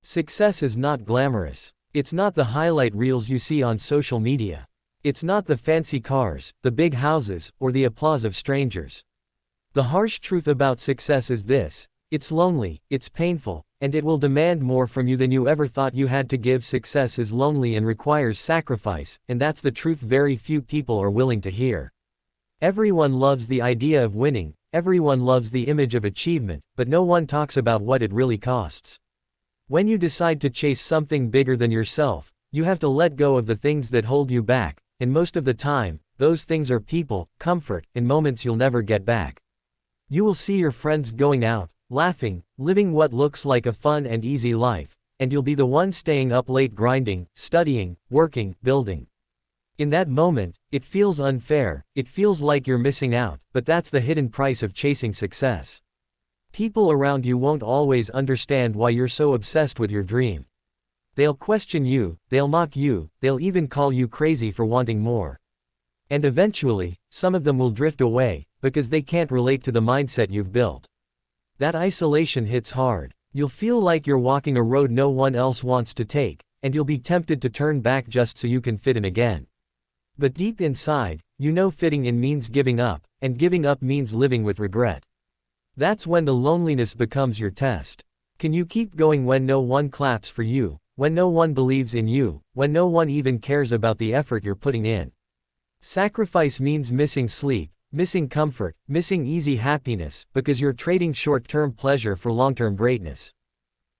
Success is not glamorous. It's not the highlight reels you see on social media. It's not the fancy cars, the big houses, or the applause of strangers. The harsh truth about success is this: it's lonely, it's painful, and it will demand more from you than you ever thought you had to give. Success is lonely and requires sacrifice, and that's the truth very few people are willing to hear. Everyone loves the idea of winning, everyone loves the image of achievement, but no one talks about what it really costs. When you decide to chase something bigger than yourself, you have to let go of the things that hold you back, and most of the time, those things are people, comfort, and moments you'll never get back. You will see your friends going out, laughing, living what looks like a fun and easy life, and you'll be the one staying up late grinding, studying, working, building. In that moment, it feels unfair, it feels like you're missing out, but that's the hidden price of chasing success. People around you won't always understand why you're so obsessed with your dream. They'll question you, they'll mock you, they'll even call you crazy for wanting more. And eventually, some of them will drift away, because they can't relate to the mindset you've built. That isolation hits hard. You'll feel like you're walking a road no one else wants to take, and you'll be tempted to turn back just so you can fit in again. But deep inside, you know fitting in means giving up, and giving up means living with regret. That's when the loneliness becomes your test. Can you keep going when no one claps for you, when no one believes in you, when no one even cares about the effort you're putting in? Sacrifice means missing sleep, missing comfort, missing easy happiness, because you're trading short-term pleasure for long-term greatness.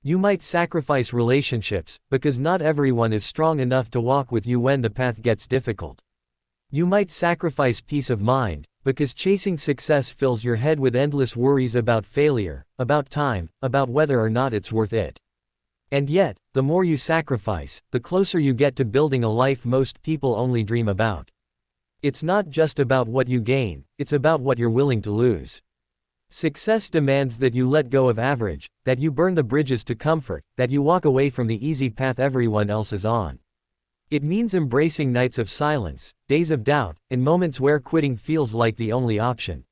You might sacrifice relationships, because not everyone is strong enough to walk with you when the path gets difficult. You might sacrifice peace of mind, because chasing success fills your head with endless worries about failure, about time, about whether or not it's worth it. And yet, the more you sacrifice, the closer you get to building a life most people only dream about. It's not just about what you gain, it's about what you're willing to lose. Success demands that you let go of average, that you burn the bridges to comfort, that you walk away from the easy path everyone else is on. It means embracing nights of silence, days of doubt, and moments where quitting feels like the only option.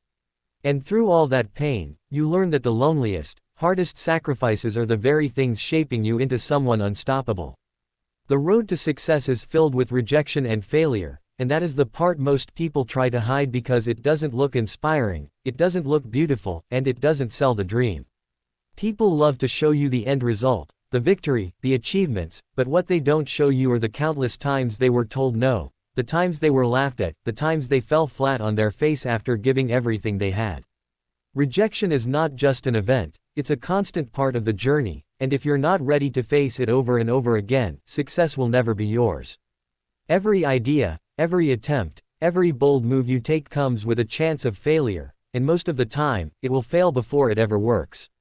And through all that pain, you learn that the loneliest, hardest sacrifices are the very things shaping you into someone unstoppable. The road to success is filled with rejection and failure, and that is the part most people try to hide because it doesn't look inspiring, it doesn't look beautiful, and it doesn't sell the dream. People love to show you the end result, the victory, the achievements, but what they don't show you are the countless times they were told no, the times they were laughed at, the times they fell flat on their face after giving everything they had. Rejection is not just an event, it's a constant part of the journey, and if you're not ready to face it over and over again, success will never be yours. Every idea, every attempt, every bold move you take comes with a chance of failure, and most of the time, it will fail before it ever works.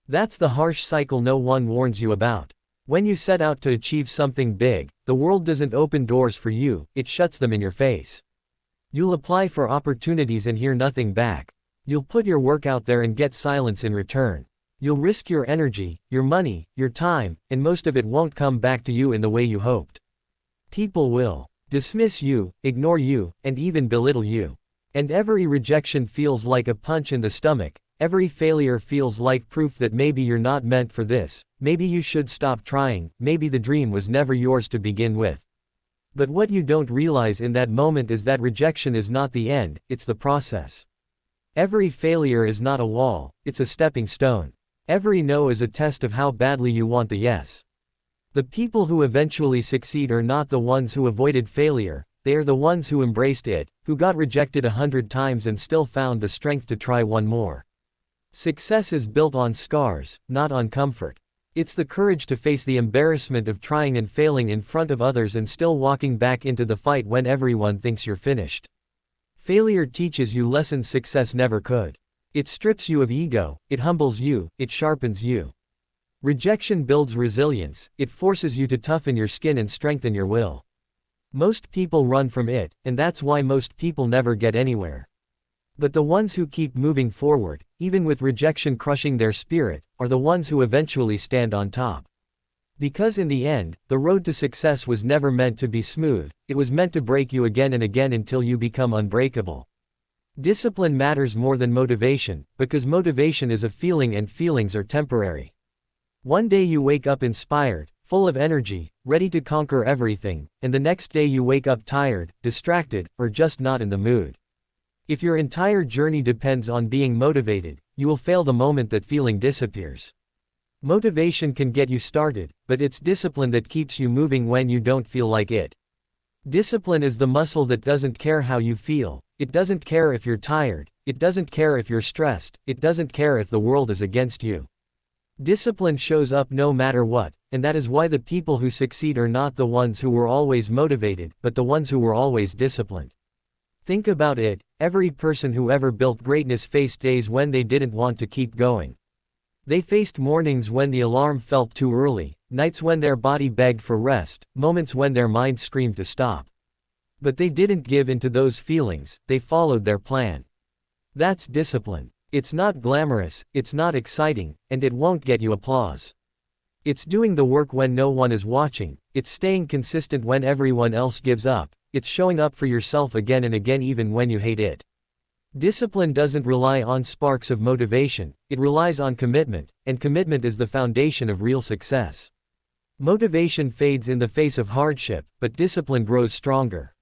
That's the harsh cycle no one warns you about. When you set out to achieve something big, the world doesn't open doors for you, it shuts them in your face. You'll apply for opportunities and hear nothing back. You'll put your work out there and get silence in return. You'll risk your energy, your money, your time, and most of it won't come back to you in the way you hoped. People will dismiss you, ignore you, and even belittle you. And every rejection feels like a punch in the stomach. Every failure feels like proof that maybe you're not meant for this, maybe you should stop trying, maybe the dream was never yours to begin with. But what you don't realize in that moment is that rejection is not the end, it's the process. Every failure is not a wall, it's a stepping stone. Every no is a test of how badly you want the yes. The people who eventually succeed are not the ones who avoided failure, they are the ones who embraced it, who got rejected 100 times and still found the strength to try one more. Success is built on scars, not on comfort. It's the courage to face the embarrassment of trying and failing in front of others and still walking back into the fight when everyone thinks you're finished. Failure teaches you lessons success never could. It strips you of ego, it humbles you, it sharpens you. Rejection builds resilience, it forces you to toughen your skin and strengthen your will. Most people run from it, and that's why most people never get anywhere. But the ones who keep moving forward, even with rejection crushing their spirit, are the ones who eventually stand on top. Because in the end, the road to success was never meant to be smooth, it was meant to break you again and again until you become unbreakable. Discipline matters more than motivation, because motivation is a feeling and feelings are temporary. One day you wake up inspired, full of energy, ready to conquer everything, and the next day you wake up tired, distracted, or just not in the mood. If your entire journey depends on being motivated, you will fail the moment that feeling disappears. Motivation can get you started, but it's discipline that keeps you moving when you don't feel like it. Discipline is the muscle that doesn't care how you feel, it doesn't care if you're tired, it doesn't care if you're stressed, it doesn't care if the world is against you. Discipline shows up no matter what, and that is why the people who succeed are not the ones who were always motivated, but the ones who were always disciplined. Think about it, every person who ever built greatness faced days when they didn't want to keep going. They faced mornings when the alarm felt too early, nights when their body begged for rest, moments when their mind screamed to stop. But they didn't give in to those feelings, they followed their plan. That's discipline. It's not glamorous, it's not exciting, and it won't get you applause. It's doing the work when no one is watching, it's staying consistent when everyone else gives up, it's showing up for yourself again and again even when you hate it. Discipline doesn't rely on sparks of motivation, it relies on commitment, and commitment is the foundation of real success. Motivation fades in the face of hardship, but discipline grows stronger.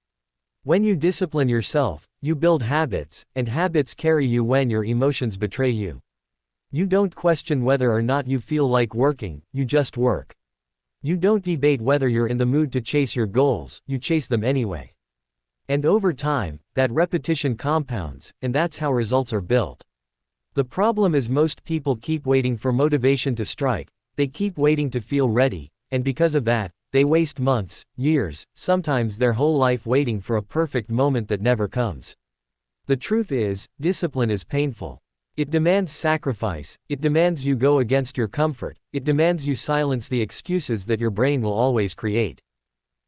When you discipline yourself, you build habits, and habits carry you when your emotions betray you. You don't question whether or not you feel like working, you just work. You don't debate whether you're in the mood to chase your goals, you chase them anyway. And over time, that repetition compounds, and that's how results are built. The problem is most people keep waiting for motivation to strike, they keep waiting to feel ready, and because of that, they waste months, years, sometimes their whole life waiting for a perfect moment that never comes. The truth is, discipline is painful. It demands sacrifice, it demands you go against your comfort, it demands you silence the excuses that your brain will always create.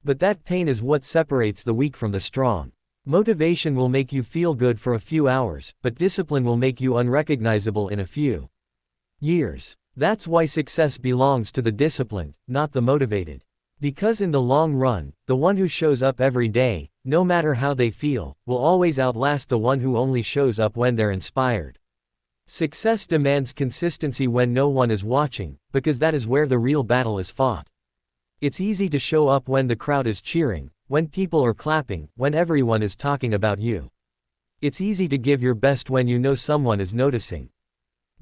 But that pain is what separates the weak from the strong. Motivation will make you feel good for a few hours, but discipline will make you unrecognizable in a few years. That's why success belongs to the disciplined, not the motivated. Because in the long run, the one who shows up every day, no matter how they feel, will always outlast the one who only shows up when they're inspired. Success demands consistency when no one is watching, because that is where the real battle is fought. It's easy to show up when the crowd is cheering, when people are clapping, when everyone is talking about you. It's easy to give your best when you know someone is noticing.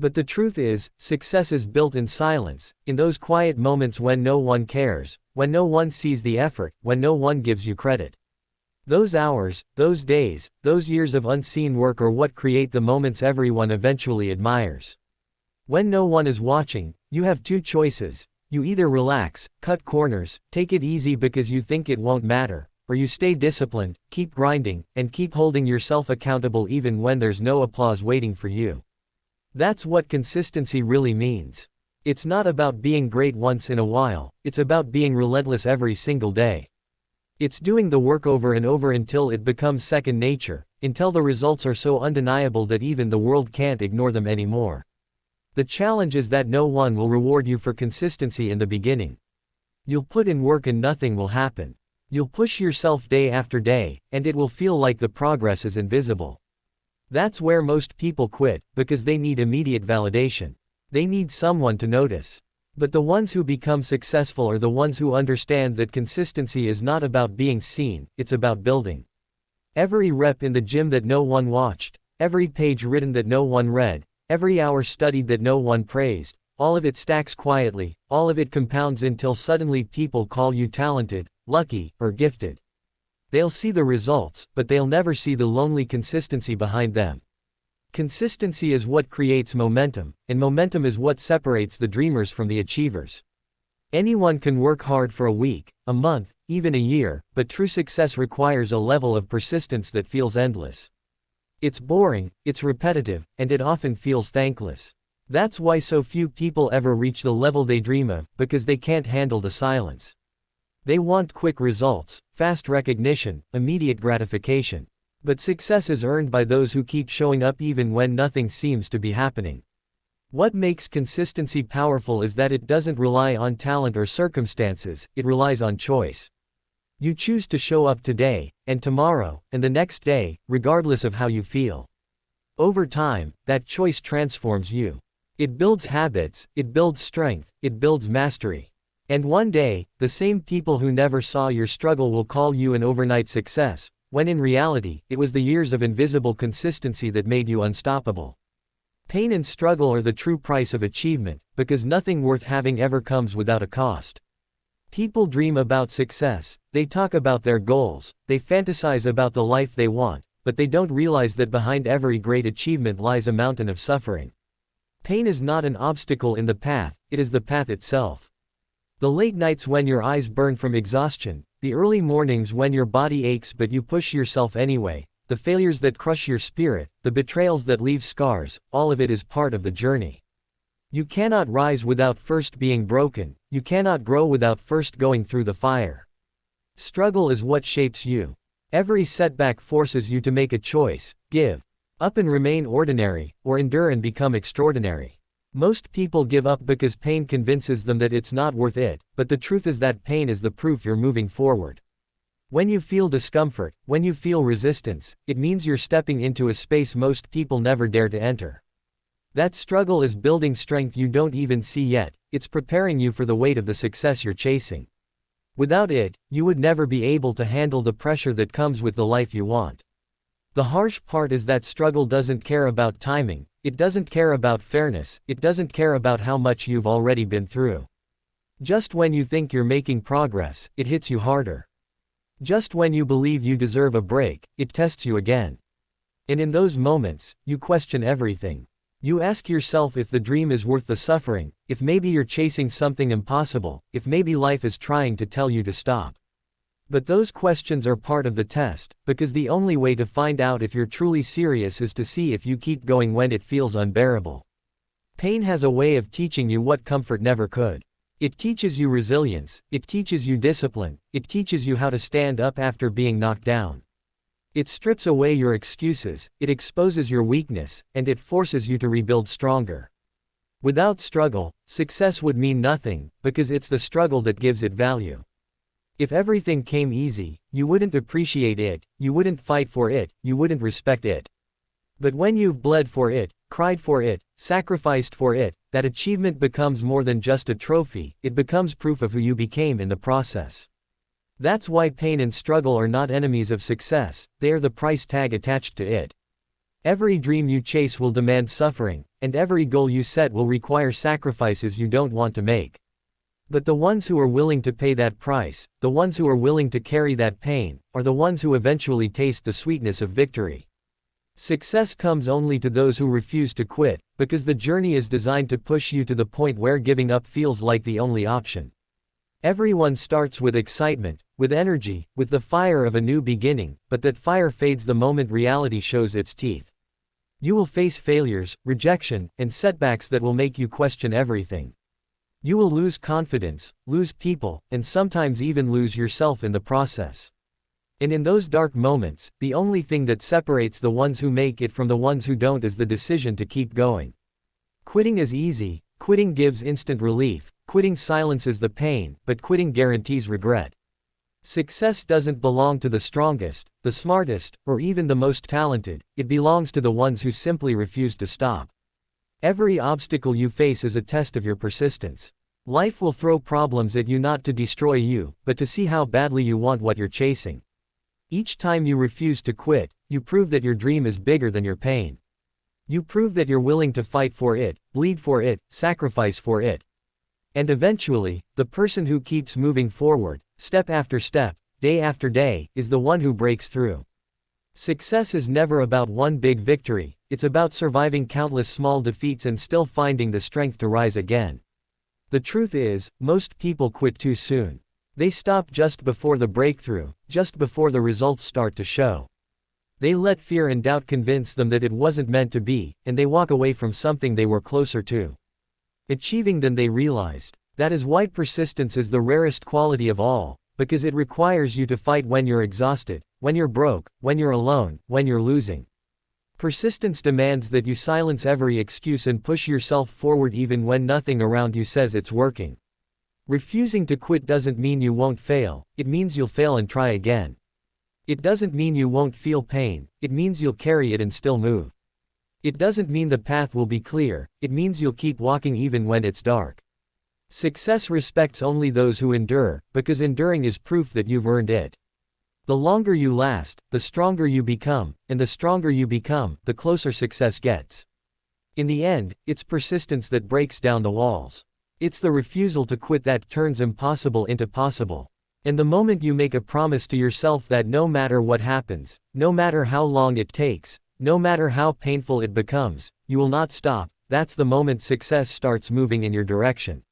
But the truth is, success is built in silence, in those quiet moments when no one cares, when no one sees the effort, when no one gives you credit. Those hours, those days, those years of unseen work are what create the moments everyone eventually admires. When no one is watching, you have two choices. You either relax, cut corners, take it easy because you think it won't matter, or you stay disciplined, keep grinding, and keep holding yourself accountable even when there's no applause waiting for you. That's what consistency really means. It's not about being great once in a while, it's about being relentless every single day. It's doing the work over and over until it becomes second nature, until the results are so undeniable that even the world can't ignore them anymore. The challenge is that no one will reward you for consistency in the beginning. You'll put in work and nothing will happen. You'll push yourself day after day, and it will feel like the progress is invisible. That's where most people quit, because they need immediate validation. They need someone to notice. But the ones who become successful are the ones who understand that consistency is not about being seen, it's about building. Every rep in the gym that no one watched, every page written that no one read, every hour studied that no one praised, all of it stacks quietly, all of it compounds until suddenly people call you talented, lucky, or gifted. They'll see the results, but they'll never see the lonely consistency behind them. Consistency is what creates momentum, and momentum is what separates the dreamers from the achievers. Anyone can work hard for a week, a month, even a year, but true success requires a level of persistence that feels endless. It's boring, it's repetitive, and it often feels thankless. That's why so few people ever reach the level they dream of, because they can't handle the silence. They want quick results, fast recognition, immediate gratification. But success is earned by those who keep showing up even when nothing seems to be happening. What makes consistency powerful is that it doesn't rely on talent or circumstances, it relies on choice. You choose to show up today, and tomorrow, and the next day, regardless of how you feel. Over time, that choice transforms you. It builds habits, it builds strength, it builds mastery. And one day, the same people who never saw your struggle will call you an overnight success, when in reality, it was the years of invisible consistency that made you unstoppable. Pain and struggle are the true price of achievement, because nothing worth having ever comes without a cost. People dream about success, they talk about their goals, they fantasize about the life they want, but they don't realize that behind every great achievement lies a mountain of suffering. Pain is not an obstacle in the path, it is the path itself. The late nights when your eyes burn from exhaustion, the early mornings when your body aches but you push yourself anyway, the failures that crush your spirit, the betrayals that leave scars, all of it is part of the journey. You cannot rise without first being broken, you cannot grow without first going through the fire. Struggle is what shapes you. Every setback forces you to make a choice: give up and remain ordinary, or endure and become extraordinary. Most people give up because pain convinces them that it's not worth it, but the truth is that pain is the proof you're moving forward. When you feel discomfort, when you feel resistance, it means you're stepping into a space most people never dare to enter. That struggle is building strength you don't even see yet, it's preparing you for the weight of the success you're chasing. Without it, you would never be able to handle the pressure that comes with the life you want. The harsh part is that struggle doesn't care about timing, it doesn't care about fairness, it doesn't care about how much you've already been through. Just when you think you're making progress, it hits you harder. Just when you believe you deserve a break, it tests you again. And in those moments, you question everything. You ask yourself if the dream is worth the suffering, if maybe you're chasing something impossible, if maybe life is trying to tell you to stop. But those questions are part of the test, because the only way to find out if you're truly serious is to see if you keep going when it feels unbearable. Pain has a way of teaching you what comfort never could. It teaches you resilience, it teaches you discipline, it teaches you how to stand up after being knocked down. It strips away your excuses, it exposes your weakness, and it forces you to rebuild stronger. Without struggle, success would mean nothing, because it's the struggle that gives it value. If everything came easy, you wouldn't appreciate it, you wouldn't fight for it, you wouldn't respect it. But when you've bled for it, cried for it, sacrificed for it, that achievement becomes more than just a trophy, it becomes proof of who you became in the process. That's why pain and struggle are not enemies of success, they are the price tag attached to it. Every dream you chase will demand suffering, and every goal you set will require sacrifices you don't want to make. But the ones who are willing to pay that price, the ones who are willing to carry that pain, are the ones who eventually taste the sweetness of victory. Success comes only to those who refuse to quit, because the journey is designed to push you to the point where giving up feels like the only option. Everyone starts with excitement, with energy, with the fire of a new beginning, but that fire fades the moment reality shows its teeth. You will face failures, rejection, and setbacks that will make you question everything. You will lose confidence, lose people, and sometimes even lose yourself in the process. And in those dark moments, the only thing that separates the ones who make it from the ones who don't is the decision to keep going. Quitting is easy, quitting gives instant relief, quitting silences the pain, but quitting guarantees regret. Success doesn't belong to the strongest, the smartest, or even the most talented, it belongs to the ones who simply refuse to stop. Every obstacle you face is a test of your persistence. Life will throw problems at you not to destroy you, but to see how badly you want what you're chasing. Each time you refuse to quit, you prove that your dream is bigger than your pain. You prove that you're willing to fight for it, bleed for it, sacrifice for it. And eventually, the person who keeps moving forward, step after step, day after day, is the one who breaks through. Success is never about one big victory, it's about surviving countless small defeats and still finding the strength to rise again. The truth is, most people quit too soon. They stop just before the breakthrough, just before the results start to show. They let fear and doubt convince them that it wasn't meant to be, and they walk away from something they were closer to achieving than they realized. That is why persistence is the rarest quality of all, because it requires you to fight when you're exhausted, when you're broke, when you're alone, when you're losing. Persistence demands that you silence every excuse and push yourself forward even when nothing around you says it's working. Refusing to quit doesn't mean you won't fail, it means you'll fail and try again. It doesn't mean you won't feel pain, it means you'll carry it and still move. It doesn't mean the path will be clear, it means you'll keep walking even when it's dark. Success respects only those who endure, because enduring is proof that you've earned it. The longer you last, the stronger you become, and the stronger you become, the closer success gets. In the end, it's persistence that breaks down the walls. It's the refusal to quit that turns impossible into possible. And the moment you make a promise to yourself that no matter what happens, no matter how long it takes, no matter how painful it becomes, you will not stop, that's the moment success starts moving in your direction.